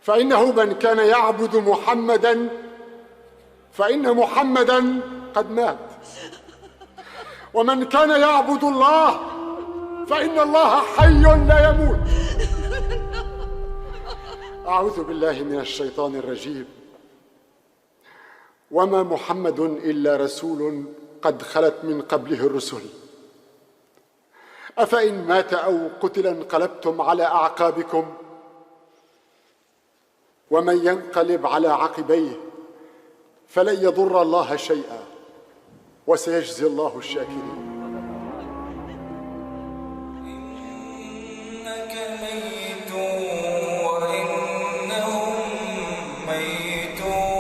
فإنه من كان يعبد محمدا فإن محمدا قد مات، ومن كان يعبد الله فإن الله حي لا يموت. أعوذ بالله من الشيطان الرجيم. وما محمد إلا رسول قد خلت من قبله الرسل، أفإن مات أو قتل انقلبتم على أعقابكم، ومن ينقلب على عقبيه فلن يضر الله شيئا وسيجزي الله الشاكرين. إنك ميت وإنهم ميتون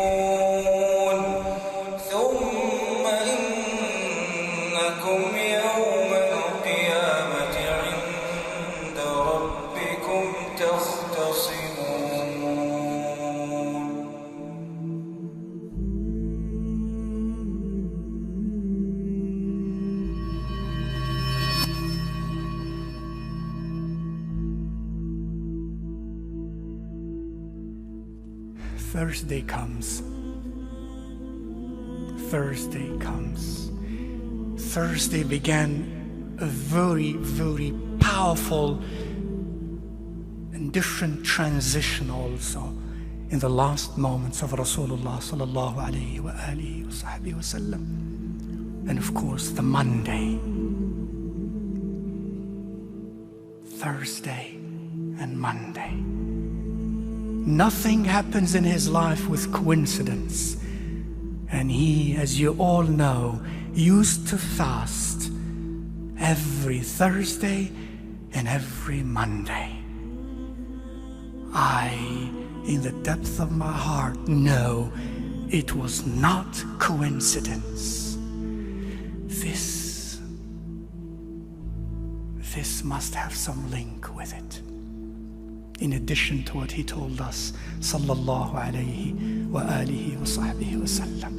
ثم إنكم يوم القيامة عند ربكم تختصمون. Thursday comes. Thursday comes. Thursday began a very, very powerful and different transition also in the last moments of Rasulullah sallallahu alayhi wa alihi wa sahbihi wa sallam. And of course the Monday, Thursday and Monday. Nothing happens in his life with coincidence. And he, as you all know, used to fast every Thursday and every Monday. I, in the depth of my heart, know it was not coincidence. This must have some link with it. In addition to what he told us, sallallahu alayhi wa alihi wa sahbihi wa sallam.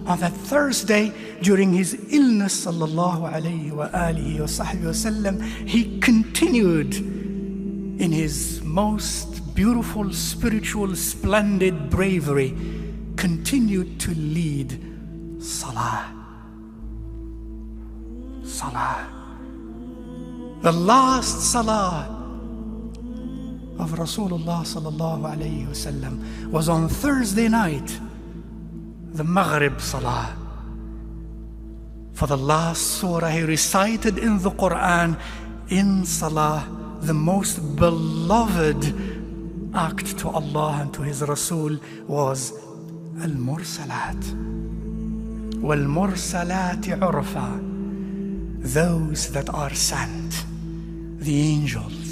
On that Thursday, during his illness, sallallahu alayhi wa alihi wa sahbihi wa sallam, he continued in his most beautiful, spiritual, splendid bravery, continued to lead salah. Salah. The last salah of Rasulullah sallallahu alayhi wa sallam was on Thursday night, the Maghrib Salah. For the last surah he recited in the Quran in Salah, the most beloved act to Allah and to His Rasul was Al-Mursalat. Wal-Mursalat urfa, those that are sent, the angels.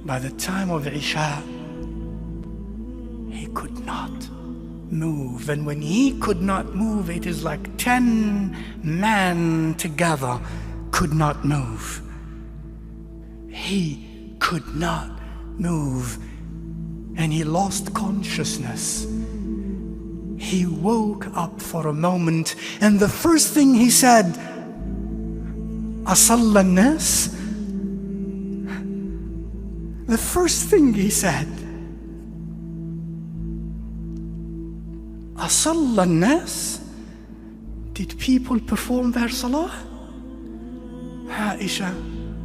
By the time of Isha, he could not move. And when he could not move, it is like 10 men together could not move. He could not move. And he lost consciousness. He woke up for a moment, and the first thing he said, Asalla an-nas? The first thing he said, Asalla an-nas? Did people perform their salah? Aisha,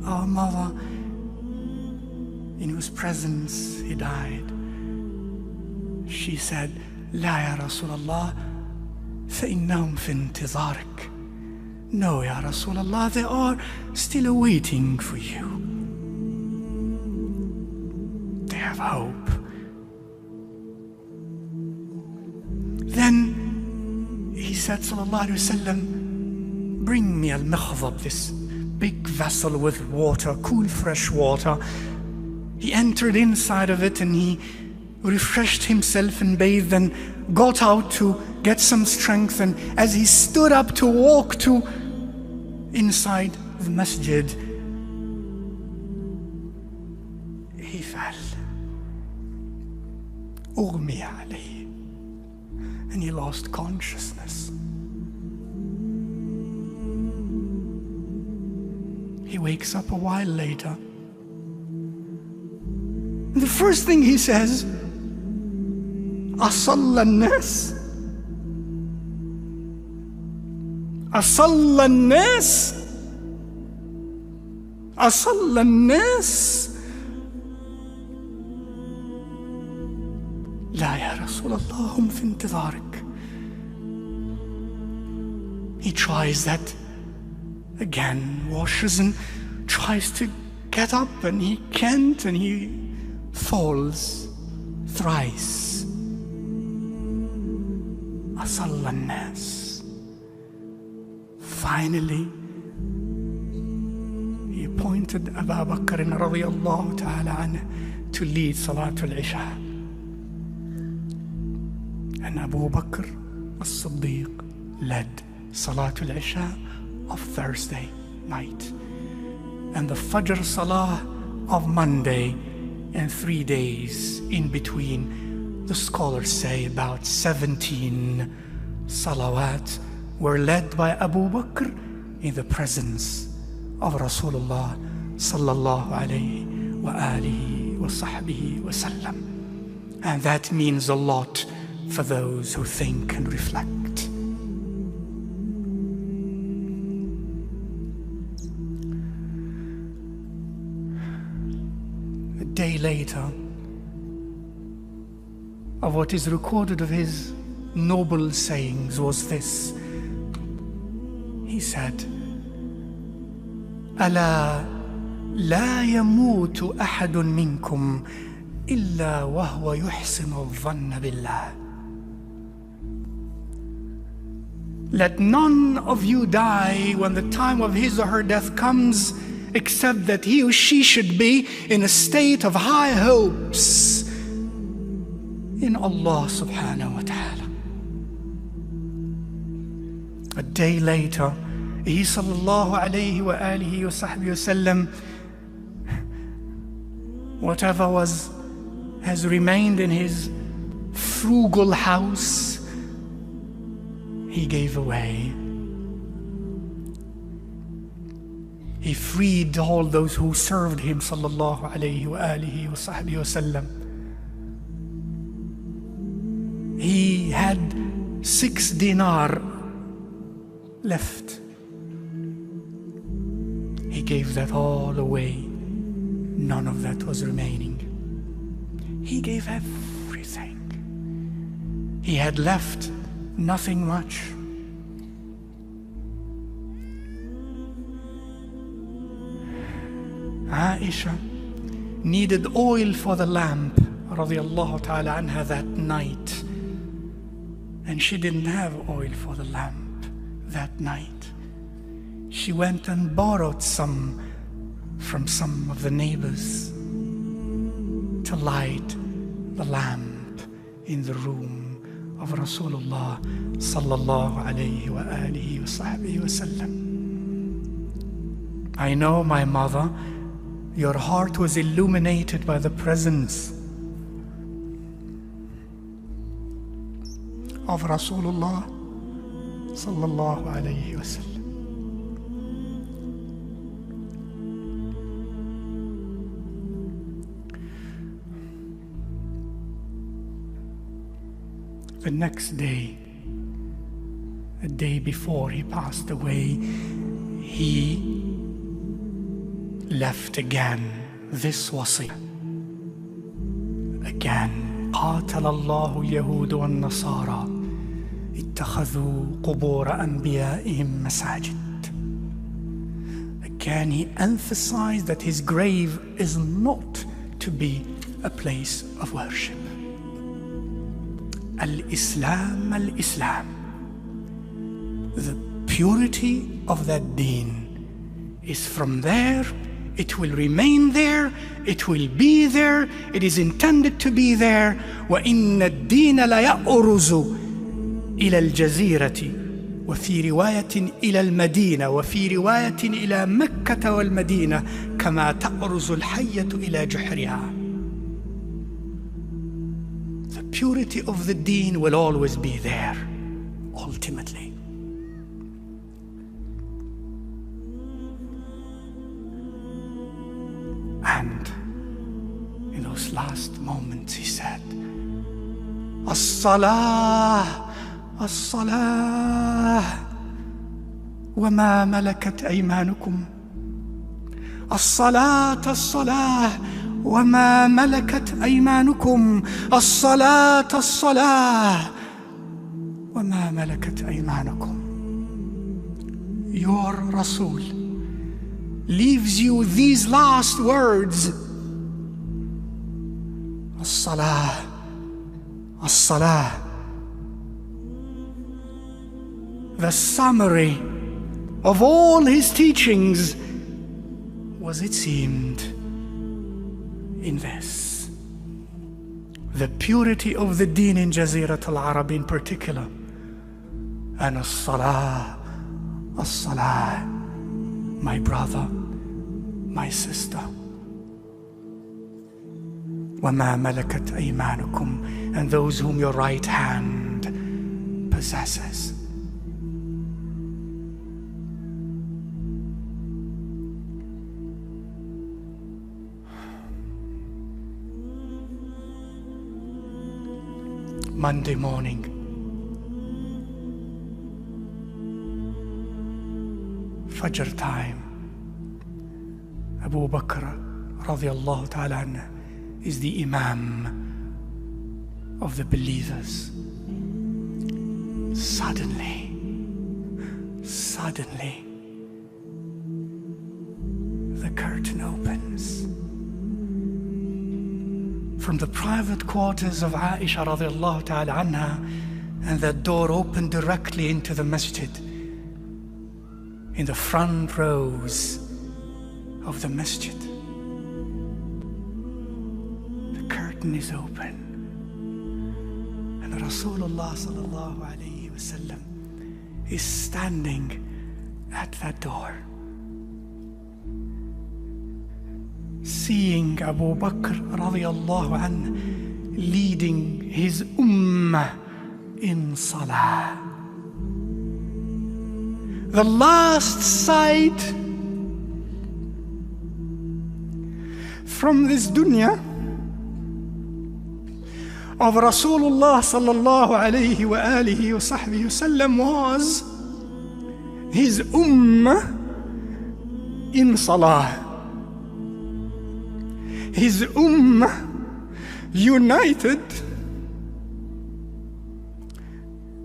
our mother, in whose presence he died, she said, La ya Rasulallah, فإنهم في انتظارك. No, ya Rasulallah, they are still waiting for you. They have hope. Then he said, sallallahu alayhi wa sallam, bring me al-mikhdab, this big vessel with water, cool fresh water. He entered inside of it and he refreshed himself and bathed and got out to get some strength. And as he stood up to walk to inside the masjid, he fell. Ughmiya alayhi. And he lost consciousness. He wakes up a while later. And the first thing he says, أصلى الناس أصلى الناس أصلى الناس. لا يا رسول الله هم في انتظارك. He tries that again, washes and tries to get up, and he can't, and he falls thrice. أصلى الناس. Finally, he appointed Abu Bakr radiyallahu ta'ala anhu to lead Salatul Isha. And Abu Bakr as-Siddiq led Salatul Isha of Thursday night and the Fajr Salah of Monday, and 3 days in between. The scholars say about 17 salawat were led by Abu Bakr in the presence of Rasulullah sallallahu alayhi wa alihi wa sahbihi wa sallam. And that means a lot for those who think and reflect. A day later, of what is recorded of his noble sayings was this. He said, ألا لا يموت أحد منكم إلا وهو يحسن الظن بالله. Let none of you die when the time of his or her death comes, except that he or she should be in a state of high hopes in Allah subhanahu wa ta'ala. A day later, he sallallahu alayhi wa alihi wa sahbihi wa sallam, whatever has remained in his frugal house, he gave away. He freed all those who served him sallallahu alayhi wa alihi wa sahbihi wa sallam. He had 6 dinar left. He gave that all away. None of that was remaining. He gave everything. He had left nothing much. Aisha needed oil for the lamp radiyallahu ta'ala anha that night, and she didn't have oil for the lamp that night. She went and borrowed some from some of the neighbors to light the lamp in the room of Rasulullah sallallahu alayhi wa alihi wa sahbihi wa sallam. I know, my mother, your heart was illuminated by the presence of Rasulullah sallallahu alayhi wa sallam. The next day, a day before he passed away, he left again this wasi. Again, قاتل الله اليهود والنصارى اتخذوا قبور أنبيائهم مساجد. Again, he emphasized that his grave is not to be a place of worship. Al-Islam, Al-Islam. The purity of that deen is from there. It will remain there. It will be there. It is intended to be there. وَإِنَّ الدِّينَ لَيَأْرُزُ إِلَى الْجَزِيرَةِ وفي رواية إلى المدينة وفي رواية إلى مكة والمدينة كما تأرز الحية إلى جحرها. The purity of the deen will always be there, ultimately. last moments, he said, As-salah, as-salah, وَمَا مَلَكَتْ أَيْمَانُكُمْ. الصلاة الصلاة وما ملكت أيمانكم. الصلاة الصلاة وما ملكت أيمانكم. Your Rasul leaves you these last words. الصلاة الصلاة. The summary of all his teachings was, it seemed, in this: the purity of the deen in Jazirat al-Arab in particular, and as-salah, as-salah, my brother, my sister. وَمَا مَلَكَتْ أَيْمَانُكُمْ, and those whom your right hand possesses. Monday morning, Fajr time, Abu Bakr radiallahu ta'ala anhu is the Imam of the believers. Suddenly, the curtain opens. From the private quarters of Aisha radiallahu ta'ala anha, and that door opened directly into the masjid. In the front rows of the masjid, the curtain is open, and Rasulullah sallallahu alayhi wasallam is standing at that door. Seeing Abu Bakr radiallahu anhu leading his ummah in salah. The last sight from this dunya of Rasulullah sallallahu alayhi wa alihi wa sahbihi wasallam was his ummah in salah. His ummah united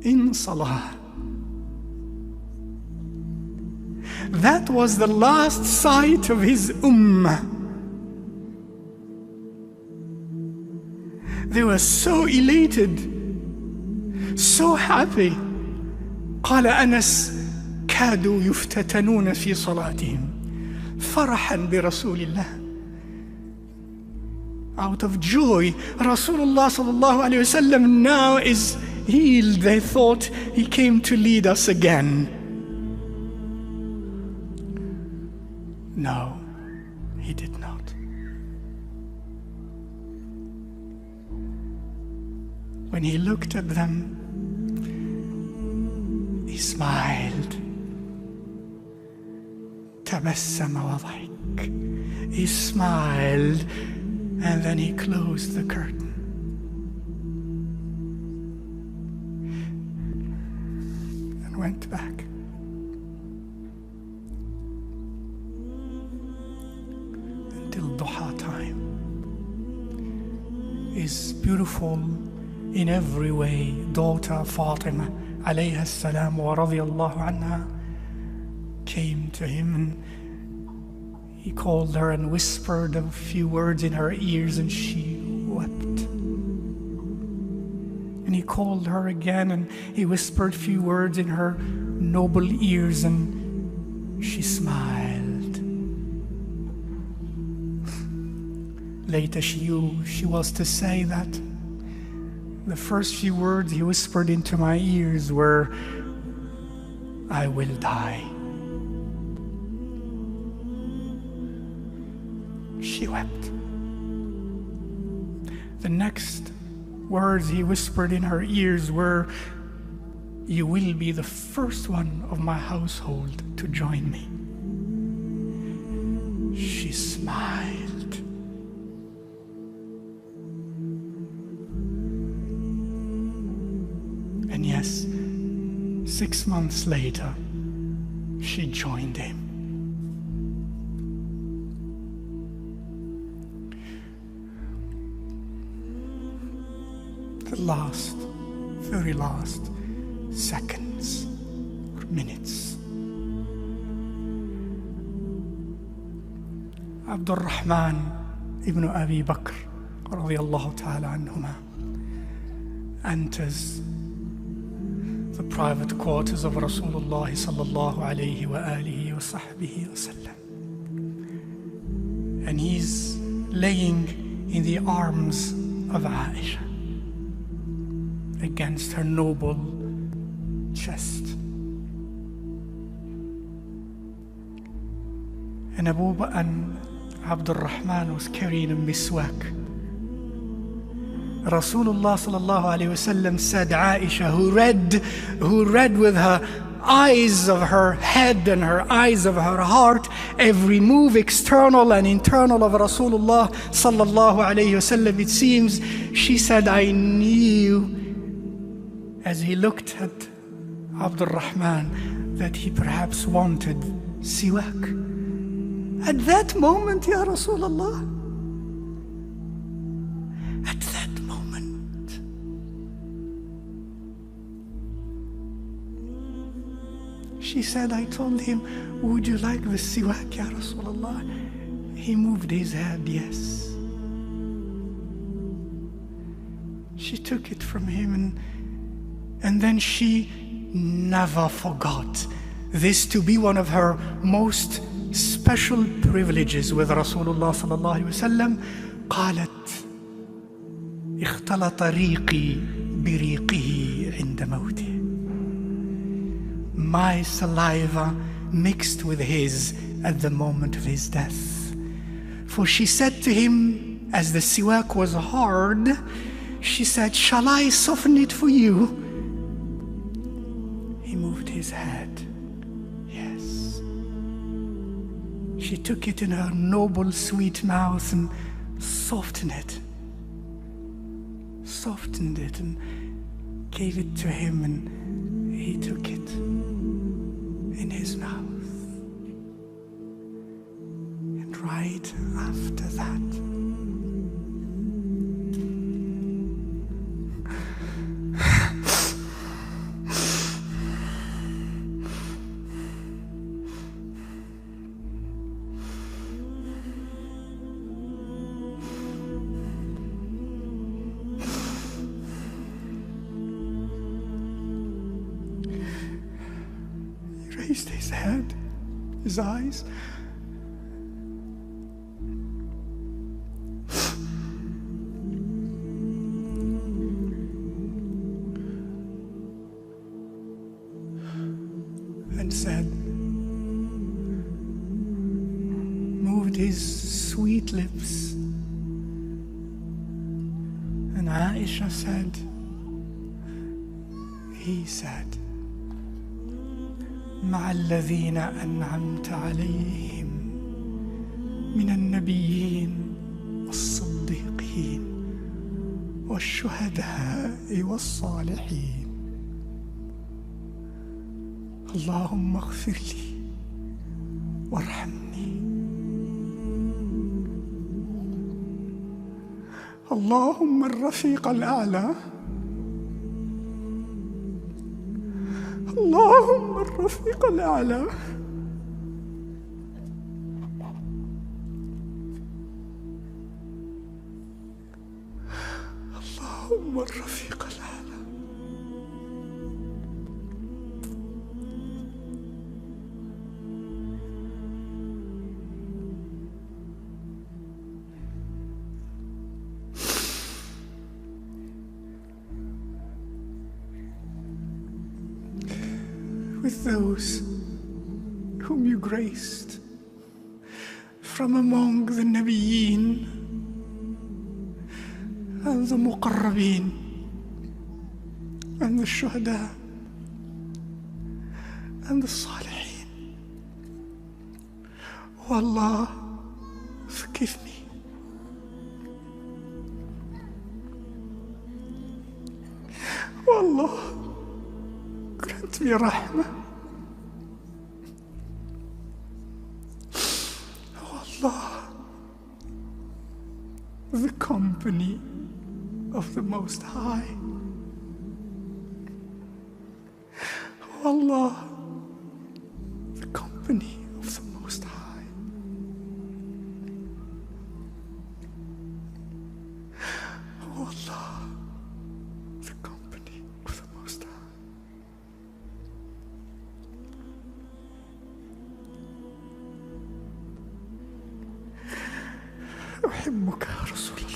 in salah. That was the last sight of his ummah. They were so elated, so happy. قال أنس كادوا يفتتنون في صلاتهم فرحا برسول الله. Out of joy, Rasulullah sallallahu alayhi wasallam now is healed. They thought he came to lead us again. No, he did not. When he looked at them, he smiled. تبسم وضحك. He smiled, and then he closed the curtain. And went back. Until duha time. His beautiful, in every way, daughter Fatima alayha salam wa radiyallahu anha came to him, and he called her and whispered a few words in her ears, and she wept. And he called her again, and he whispered a few words in her noble ears, and she smiled. Later she was to say that the first few words he whispered into my ears were, "I will die." She wept. The next words he whispered in her ears were, "You will be the first one of my household to join me." She smiled. 6 months later, she joined him. The last, very last seconds or minutes. Abdul Rahman ibn Abi Bakr radiyallahu ta'ala anhuma enters the private quarters of Rasulullah sallallahu alayhi wa alihi wa sahbihi wa sallam. And he's laying in the arms of Aisha against her noble chest. And Abdul Rahman was carrying a miswak. Rasulullah sallallahu alayhi wasallam said, Aisha, who read with her eyes of her head and her eyes of her heart every move, external and internal, of Rasulullah sallallahu alayhi wasallam, it seems, she said, I knew, as he looked at Abdul Rahman, that he perhaps wanted siwak. At that moment, Ya Rasulullah, at that moment, she said, I told him, would you like the siwak, Ya Rasulullah? He moved his head, yes. She took it from him, and then she never forgot this to be one of her most special privileges with Rasulullah sallallahu alaihi wasallam. قالت اختلط ريقي بريقه عند موته. My saliva mixed with his at the moment of his death. For she said to him, as the siwak was hard, she said, shall I soften it for you? He moved his head. She took it in her noble, sweet mouth and softened it, and gave it to him, and he took it in his mouth. And right after that, raised his head, his eyes, and said, moved his sweet lips, and Aisha said, he said, مع الذين أنعمت عليهم من النبيين والصديقين والشهداء والصالحين اللهم اغفر لي وارحمني اللهم الرفيق الأعلى اللهم الرفيق الأعلى اللهم الرفيق الأعلى. With those whom you graced from among the Nabiyyin and the Muqarrabeen and the Shuhada and the Salihin. Oh Allah, forgive me. Oh Allah, grant Get me rahmah. Oh Allah, the company of the Most High. Oh Allah, the company of the Most High. Oh Allah, the company of the Most High. أحبك يا رسول الله.